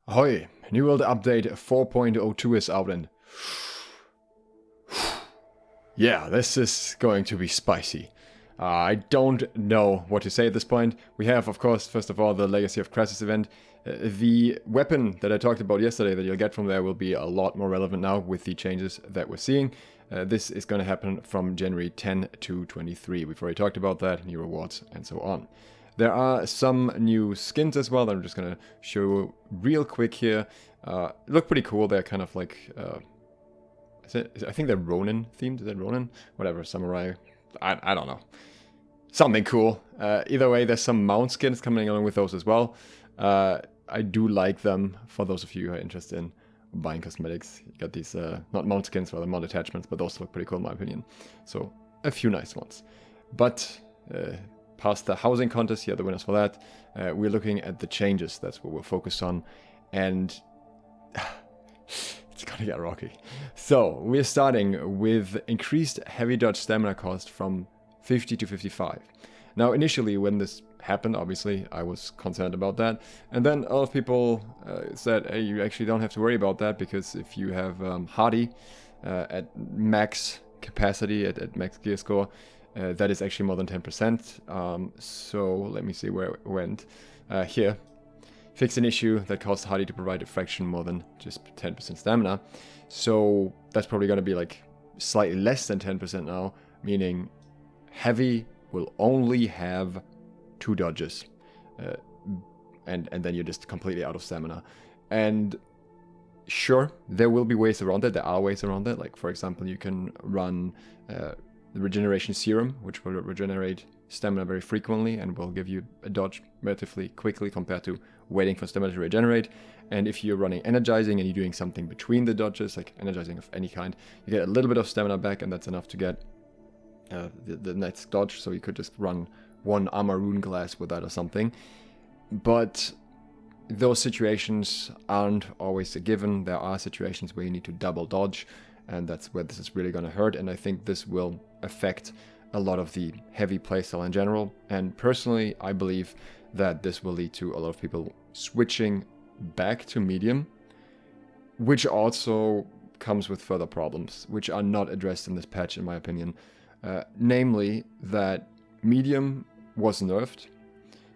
Ahoy! New World Update 4.02 is out and... yeah, this is going to be spicy. I don't know what to say at this point. We have, of course, first of all, the Legacy of Crassus event. The weapon that I talked about yesterday that you'll get from there will be a lot more relevant now with the changes that we're seeing. This is going to happen from January 10 to 23. We've already talked about that, new rewards, and so on. There are some new skins as well that I'm just going to show real quick here. Look pretty cool. They're kind of like... I think they're Ronin themed. Is that Ronin? Whatever, samurai. I don't know. Something cool. Either way, there's some mount skins coming along with those as well. I do like them for those of you who are interested in buying cosmetics. You got these, not mount skins, rather mount attachments, but those look pretty cool in my opinion. So, a few nice ones. But, past the housing contest, here are the winners for that. We're looking at the changes. That's what we're focused on. And... it's gonna get rocky. So, we're starting with increased heavy dodge stamina cost from 50 to 55. Now, initially, when this happened, obviously, I was concerned about that. And then a lot of people said, hey, you actually don't have to worry about that, because if you have Hardy at max capacity, at max gear score, that is actually more than 10%. So, let me see where it went. Here. Fix an issue that caused Hardy to provide a fraction more than just 10% stamina. So that's probably going to be like slightly less than 10% now, meaning heavy will only have 2 dodges. And then you're just completely out of stamina. And sure, there will be ways around it. There are ways around it. Like, for example, you can run the Regeneration Serum, which will regenerate stamina very frequently and will give you a dodge relatively quickly compared to waiting for stamina to regenerate. And if you're running energizing and you're doing something between the dodges, like energizing of any kind, you get a little bit of stamina back, and that's enough to get the next dodge. So you could just run 1 armor rune glass with that or something. But those situations aren't always a given. There are situations where you need to double dodge, and that's where this is really going to hurt. And I think this will affect a lot of the heavy playstyle in general. And personally, I believe that this will lead to a lot of people switching back to medium, which also comes with further problems, which are not addressed in this patch, in my opinion. Namely, that medium was nerfed.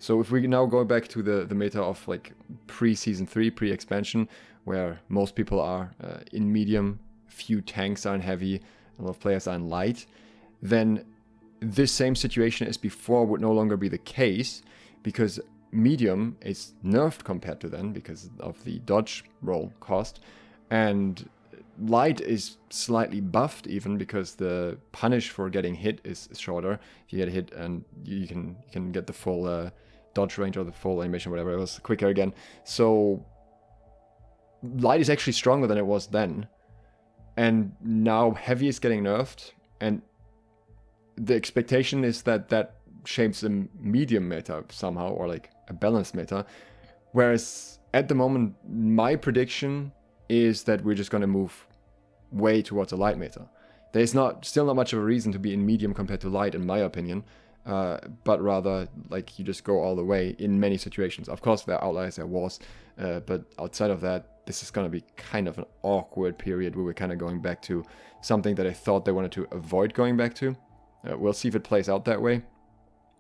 So if we now go back to the meta of like pre-season 3, pre-expansion, where most people are in medium, few tanks are in heavy, a lot of players are in light, then this same situation as before would no longer be the case, because medium is nerfed compared to then because of the dodge roll cost, and light is slightly buffed even because the punish for getting hit is shorter. If you get hit and you can get the full dodge range or the full animation, whatever, it was quicker again. So light is actually stronger than it was then, and now heavy is getting nerfed, and the expectation is that that shapes a medium meta somehow, or like a balanced meta. Whereas at the moment, my prediction is that we're just going to move way towards a light meta. There's still not much of a reason to be in medium compared to light, in my opinion. But rather, like, you just go all the way in many situations. Of course, there are outliers, there was. But outside of that, this is going to be kind of an awkward period where we're kind of going back to something that I thought they wanted to avoid going back to. We'll see if it plays out that way.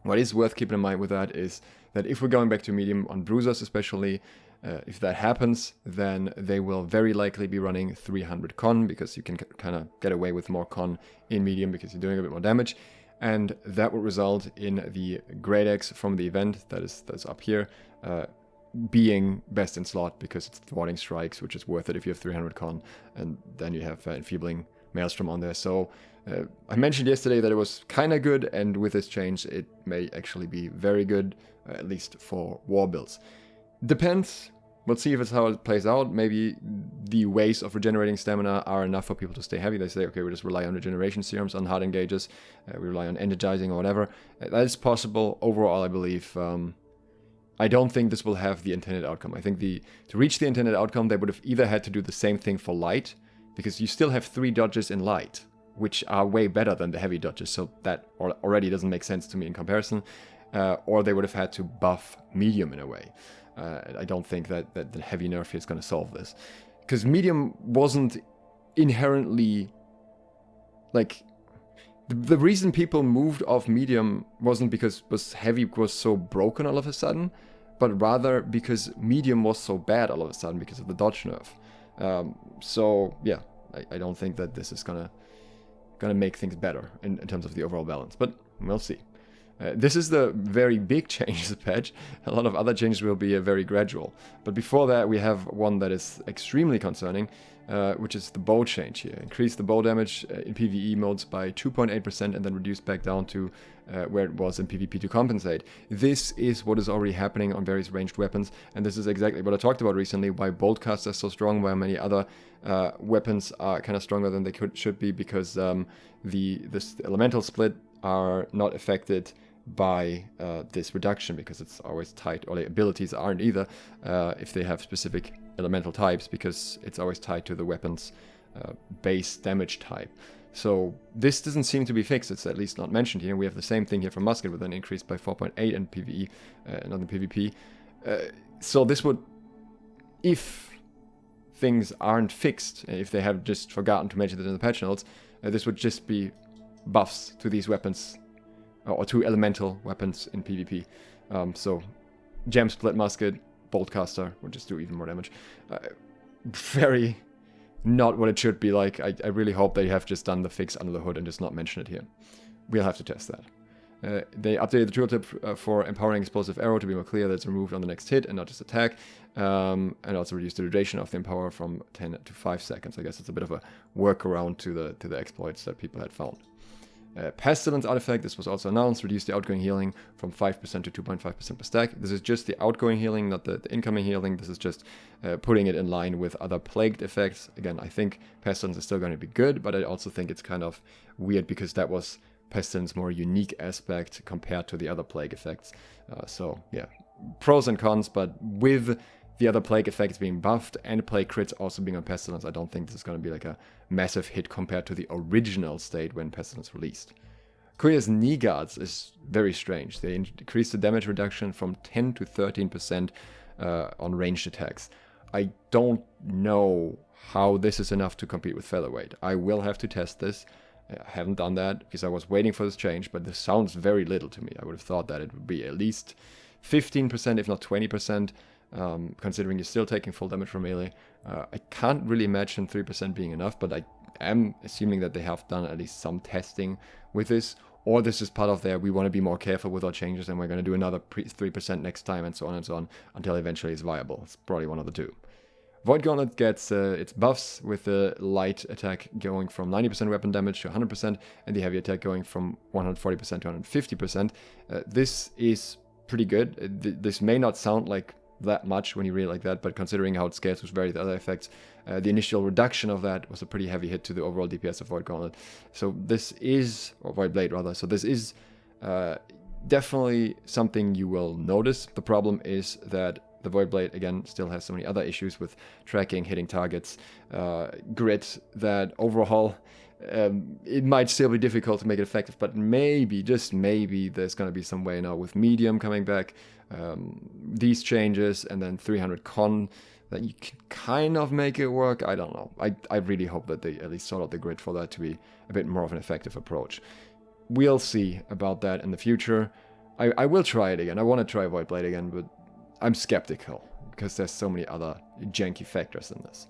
What is worth keeping in mind with that is that if we're going back to medium on bruisers especially, if that happens, then they will very likely be running 300 con, because you can kind of get away with more con in medium because you're doing a bit more damage. And that will result in the Great Axe from the event that's up here being best in slot, because it's thwarting strikes, which is worth it if you have 300 con, and then you have enfeebling Maelstrom on there. So I mentioned yesterday that it was kind of good, and with this change it may actually be very good, at least for war builds. Depends. We'll see if it's how it plays out. Maybe the ways of regenerating stamina are enough for people to stay heavy. They say, okay, we just rely on regeneration serums, on hard engages, we rely on energizing or whatever. That is possible. Overall, I believe, I don't think this will have the intended outcome. I think to reach the intended outcome, they would have either had to do the same thing for light, because you still have 3 dodges in light, which are way better than the heavy dodges, so that already doesn't make sense to me in comparison, or they would have had to buff medium in a way. I don't think that the heavy nerf here is going to solve this. Because medium wasn't inherently... Like, the reason people moved off medium wasn't because heavy was so broken all of a sudden, but rather because medium was so bad all of a sudden because of the dodge nerf. So, yeah, I don't think that this is gonna make things better in terms of the overall balance, but we'll see. This is the very big change this patch. A lot of other changes will be very gradual. But before that, we have one that is extremely concerning, which is the bow change here. Increase the bow damage in PvE modes by 2.8% and then reduce back down to where it was in PvP to compensate. This is what is already happening on various ranged weapons, and this is exactly what I talked about recently, why Boltcaster is so strong, why many other weapons are kind of stronger than they should be, because this elemental split are not affected by this reduction, because it's always tied, or the abilities aren't either if they have specific elemental types, because it's always tied to the weapon's base damage type. So this doesn't seem to be fixed. It's at least not mentioned here. We have the same thing here for Musket with an increase by 4.8 in PvE, not in PvP. So this would, if things aren't fixed, if they have just forgotten to mention it in the patch notes, this would just be buffs to these weapons, or to elemental weapons in PvP. So Gem Split Musket, Boltcaster would just do even more damage. Very not what it should be like. I really hope they have just done the fix under the hood and just not mention it here. We'll have to test that. They updated the tooltip for empowering explosive arrow to be more clear that it's removed on the next hit and not just attack, and also reduced the duration of the empower from 10 to 5 seconds. I guess it's a bit of a workaround to the exploits that people had found. Pestilence artifact, this was also announced, reduced the outgoing healing from 5% to 2.5% per stack. This is just the outgoing healing, not the incoming healing. This is just putting it in line with other plagued effects. Again, I think Pestilence is still going to be good, but I also think it's kind of weird because that was Pestilence more unique aspect compared to the other plague effects. So yeah, pros and cons, but with the other plague effects being buffed and plague crits also being on Pestilence, I don't think this is going to be like a massive hit compared to the original state when Pestilence released. Koya's knee guards is very strange. They increased the damage reduction from 10 to 13% on ranged attacks. I don't know how this is enough to compete with featherweight. I will have to test this. I haven't done that because I was waiting for this change, but this sounds very little to me. I would have thought that it would be at least 15%, if not 20%. Considering you're still taking full damage from melee. I can't really imagine 3% being enough, but I am assuming that they have done at least some testing with this, or this is part of their, we want to be more careful with our changes and we're going to do another 3% next time, and so on, until eventually it's viable. It's probably one of the two. Void Gauntlet gets its buffs, with the light attack going from 90% weapon damage to 100%, and the heavy attack going from 140% to 150%. This is pretty good. This may not sound like that much when you read it like that, but considering how it scales with various other effects, the initial reduction of that was a pretty heavy hit to the overall DPS of Void Gauntlet. So this is, or Void Blade rather, so this is definitely something you will notice. The problem is that the Void Blade, again, still has so many other issues with tracking, hitting targets, grit, that overall it might still be difficult to make it effective, but maybe, just maybe, there's going to be some way now with medium coming back, these changes, and then 300 con, that you can kind of make it work. I don't know. I really hope that they at least sort out the grid for that to be a bit more of an effective approach. We'll see about that in the future. I will try it again. I want to try Void Blade again, but I'm skeptical because there's so many other janky factors in this.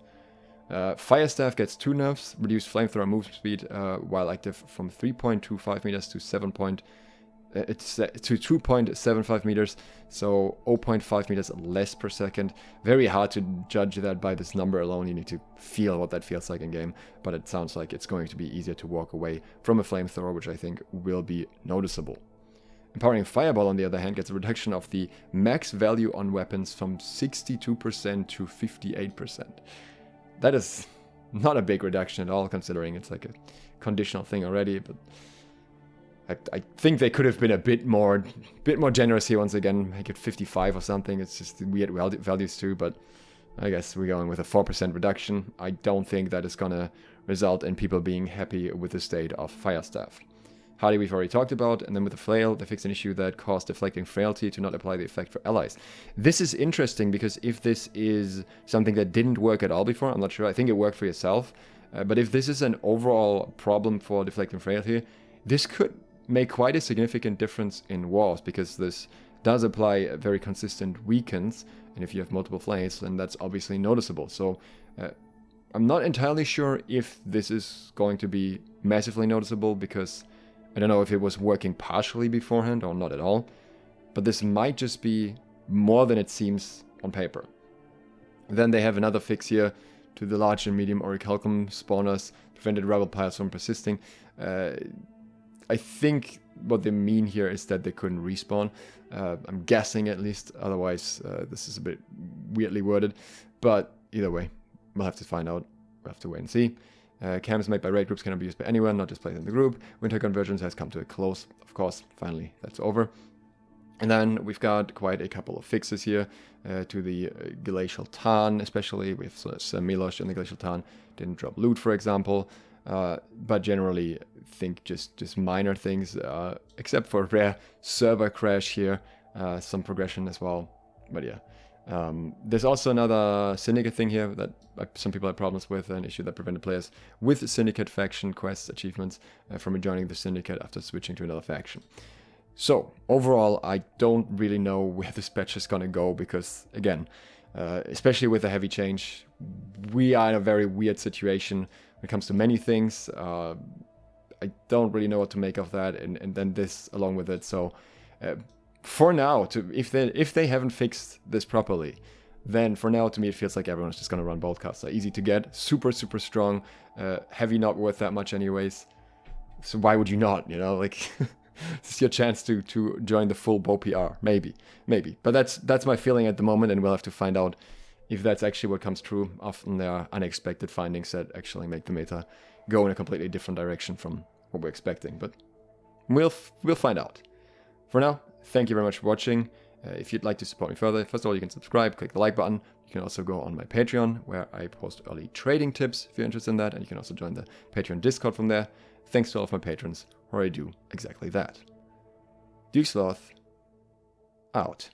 Fire Staff gets 2 nerfs, reduced flamethrower move speed while active from 3.25 meters to 2.75 meters, so 0.5 meters less per second. Very hard to judge that by this number alone. You need to feel what that feels like in game, but it sounds like it's going to be easier to walk away from a flamethrower, which I think will be noticeable. Empowering Fireball, on the other hand, gets a reduction of the max value on weapons from 62% to 58%. That is not a big reduction at all, considering it's like a conditional thing already, but I think they could have been a bit more generous here once again, make it 55 or something. It's just weird values too, but I guess we're going with a 4% reduction. I don't think that is gonna result in people being happy with the state of Fire Staff. Hardy we've already talked about, and then with the Flail, they fixed an issue that caused deflecting frailty to not apply the effect for allies. This is interesting because if this is something that didn't work at all before, I'm not sure, I think it worked for yourself, but if this is an overall problem for deflecting frailty, this could make quite a significant difference in wars, because this does apply very consistent weakens, and if you have multiple Flails, then that's obviously noticeable. So I'm not entirely sure if this is going to be massively noticeable, because I don't know if it was working partially beforehand or not at all, but this might just be more than it seems on paper. Then they have another fix here to the large and medium orichalcum spawners, prevented rebel piles from persisting. I think what they mean here is that they couldn't respawn. I'm guessing at least, otherwise this is a bit weirdly worded, but either way, we'll have to find out. We'll have to wait and see. Camps made by raid groups cannot be used by anyone, not just played in the group. Winter Convergence has come to a close, of course, finally, that's over. And then we've got quite a couple of fixes here to the Glacial Tarn, especially with Milosh and the Glacial Tarn didn't drop loot, for example. But generally, think just minor things, except for a rare server crash here, some progression as well. But yeah. There's also another Syndicate thing here that some people had problems with, an issue that prevented players with Syndicate faction quests achievements from rejoining the Syndicate after switching to another faction. So, overall, I don't really know where this patch is gonna go, because, again, especially with a heavy change, we are in a very weird situation when it comes to many things. I don't really know what to make of that, and then this along with it, so... for now, if they haven't fixed this properly, then for now, to me, it feels like everyone's just going to run Boltcaster. Easy to get, super, super strong, heavy not worth that much anyways. So why would you not, you know? Like, this is your chance to join the full Bo PR. Maybe. But that's my feeling at the moment, and we'll have to find out if that's actually what comes true. Often there are unexpected findings that actually make the meta go in a completely different direction from what we're expecting. But we'll find out. For now, thank you very much for watching. If you'd like to support me further, first of all, you can subscribe, click the like button. You can also go on my Patreon, where I post early trading tips if you're interested in that, and you can also join the Patreon Discord from there. Thanks to all of my patrons, where I do exactly that. Sloth, out.